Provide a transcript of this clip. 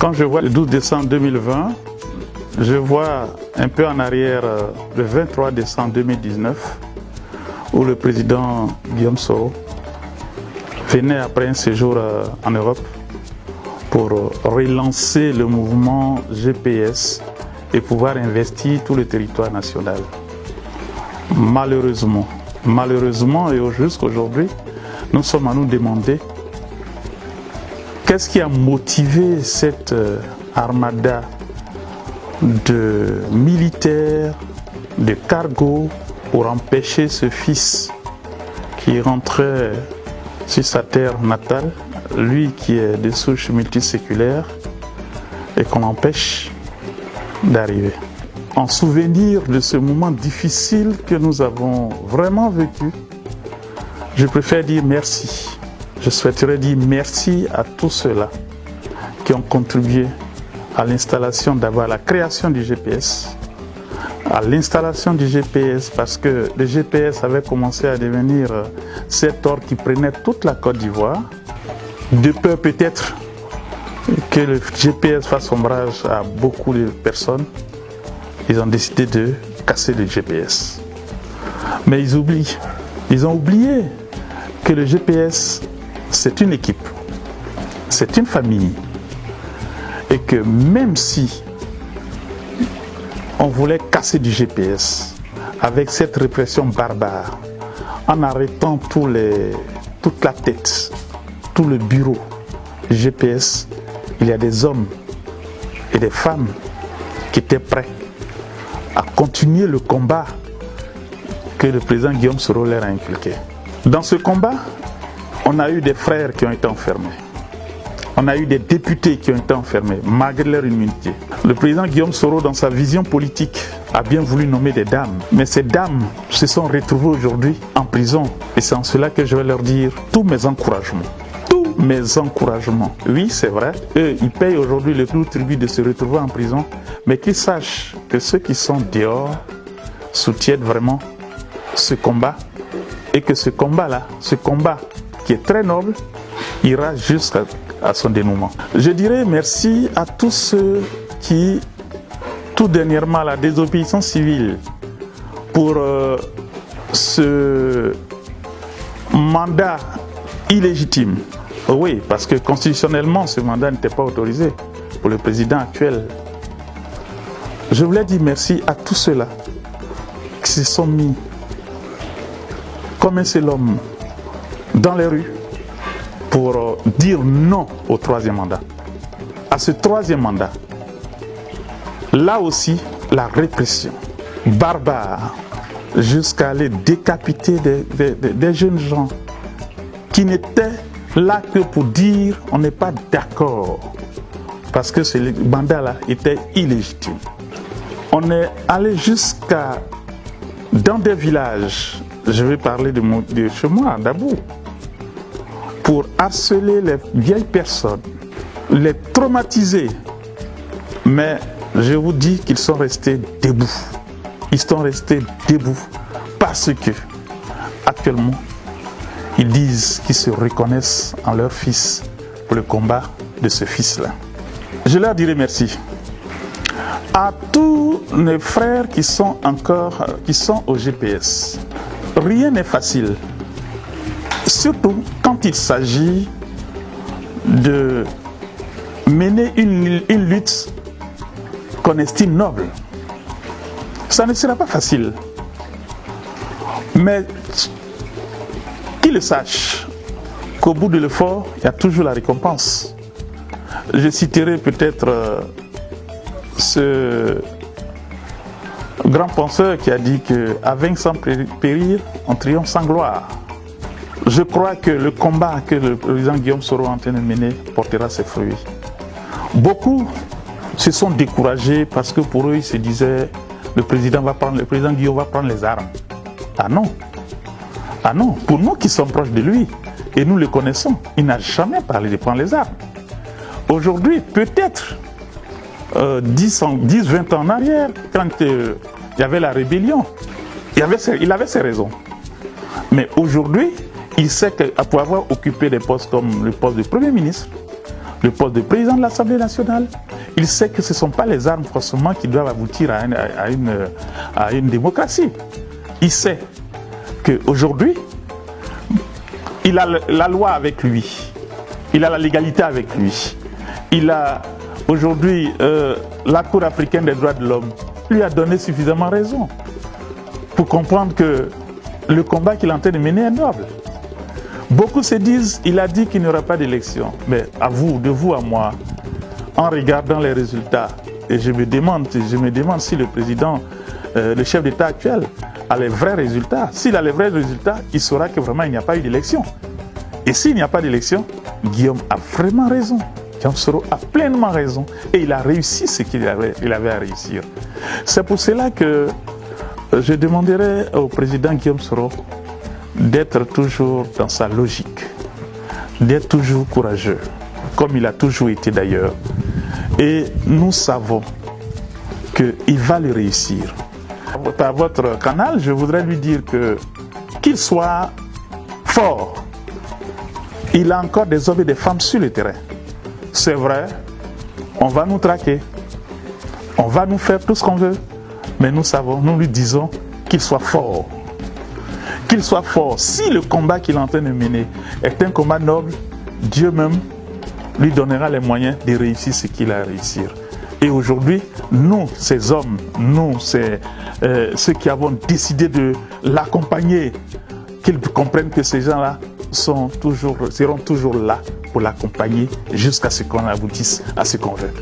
Quand je vois le 12 décembre 2020, je vois un peu en arrière le 23 décembre 2019, où le président Guillaume Soro venait après un séjour en Europe pour relancer le mouvement GPS et pouvoir investir tout le territoire national. Malheureusement et jusqu'à aujourd'hui, nous sommes à nous demander qu'est-ce qui a motivé cette armada de militaires, de cargos pour empêcher ce fils qui rentrait sur sa terre natale, lui qui est de souche multiséculaire, et qu'on empêche d'arriver. En souvenir de ce moment difficile que nous avons vraiment vécu, je préfère dire merci. Je souhaiterais dire merci à tous ceux-là qui ont contribué à l'installation, d'abord à la création du GPS, à l'installation du GPS, parce que le GPS avait commencé à devenir cet ordre qui prenait toute la Côte d'Ivoire. De peur peut-être que le GPS fasse ombrage à beaucoup de personnes, ils ont décidé de casser le GPS. Mais ils ont oublié que le GPS, c'est une équipe, c'est une famille. Et que même si on voulait casser du GPS avec cette répression barbare, en arrêtant toute la tête, tout le bureau du GPS, il y a des hommes et des femmes qui étaient prêts à continuer le combat que le président Guillaume Soro leur a inculqué. Dans ce combat, on a eu des frères qui ont été enfermés. On a eu des députés qui ont été enfermés, malgré leur immunité. Le président Guillaume Soro, dans sa vision politique, a bien voulu nommer des dames. Mais ces dames se sont retrouvées aujourd'hui en prison. Et c'est en cela que je vais leur dire tous mes encouragements. Tous mes encouragements. Oui, c'est vrai, eux, ils payent aujourd'hui le plus tribut de se retrouver en prison. Mais qu'ils sachent que ceux qui sont dehors soutiennent vraiment ce combat. Et que ce combat-là, ce combat qui est très noble, ira jusqu'à son dénouement. Je dirais merci à tous ceux qui, tout dernièrement, la désobéissance civile pour ce mandat illégitime. Oui, parce que constitutionnellement, ce mandat n'était pas autorisé pour le président actuel. Je voulais dire merci à tous ceux-là qui se sont mis comme un seul homme dans les rues pour dire non au troisième mandat. À ce troisième mandat, là aussi, la répression barbare jusqu'à aller décapiter des jeunes gens qui n'étaient là que pour dire on n'est pas d'accord parce que ce mandat-là était illégitime. On est allé jusqu'à dans des villages, je vais parler de chez moi, d'Abou, pour harceler les vieilles personnes, les traumatiser. Mais je vous dis qu'ils sont restés debout. Ils sont restés debout parce que, actuellement, ils disent qu'ils se reconnaissent en leur fils pour le combat de ce fils-là. Je leur dirai merci. À tous mes frères qui sont au GPS, rien n'est facile. Surtout quand il s'agit de mener une lutte qu'on estime noble. Ça ne sera pas facile. Mais qu'ils le sachent, qu'au bout de l'effort, il y a toujours la récompense. Je citerai peut-être ce grand penseur qui a dit qu'à vaincre sans périr, on triomphe sans gloire. Je crois que le combat que le président Guillaume Soro est en train de mener portera ses fruits. Beaucoup se sont découragés parce que pour eux, ils se disaient le président Guillaume va prendre les armes. Ah non. Ah non. Pour nous qui sommes proches de lui, et nous le connaissons, il n'a jamais parlé de prendre les armes. Aujourd'hui, peut-être 10-20 ans en arrière, quand il y avait la rébellion, il avait ses raisons. Mais aujourd'hui, il sait qu'après avoir occupé des postes comme le poste de Premier ministre, le poste de président de l'Assemblée nationale. Il sait que ce ne sont pas les armes forcément qui doivent aboutir à une démocratie. Il sait qu'aujourd'hui, il a la loi avec lui. Il a la légalité avec lui. Il a aujourd'hui la Cour africaine des droits de l'homme lui a donné suffisamment raison pour comprendre que le combat qu'il est en train de mener est noble. Beaucoup se disent, il a dit qu'il n'y aura pas d'élection. Mais à vous, de vous à moi, en regardant les résultats, et je me demande si le président, le chef d'État actuel, a les vrais résultats. S'il a les vrais résultats, il saura que vraiment il n'y a pas eu d'élection. Et s'il n'y a pas d'élection, Guillaume a vraiment raison. Guillaume Soro a pleinement raison. Et il a réussi ce qu'il avait à réussir. C'est pour cela que je demanderai au président Guillaume Soro d'être toujours dans sa logique, d'être toujours courageux, comme il a toujours été d'ailleurs. Et nous savons qu'il va le réussir. Par votre canal, je voudrais lui dire qu'il soit fort. Il a encore des hommes et des femmes sur le terrain. C'est vrai, on va nous traquer, on va nous faire tout ce qu'on veut, mais nous lui disons qu'il soit fort. Qu'il soit fort. Si le combat qu'il est en train de mener est un combat noble, Dieu même lui donnera les moyens de réussir ce qu'il a à réussir. Et aujourd'hui, nous, ces hommes, nous, ceux qui avons décidé de l'accompagner, qu'ils comprennent que ces gens-là seront toujours là pour l'accompagner jusqu'à ce qu'on aboutisse à ce qu'on veut.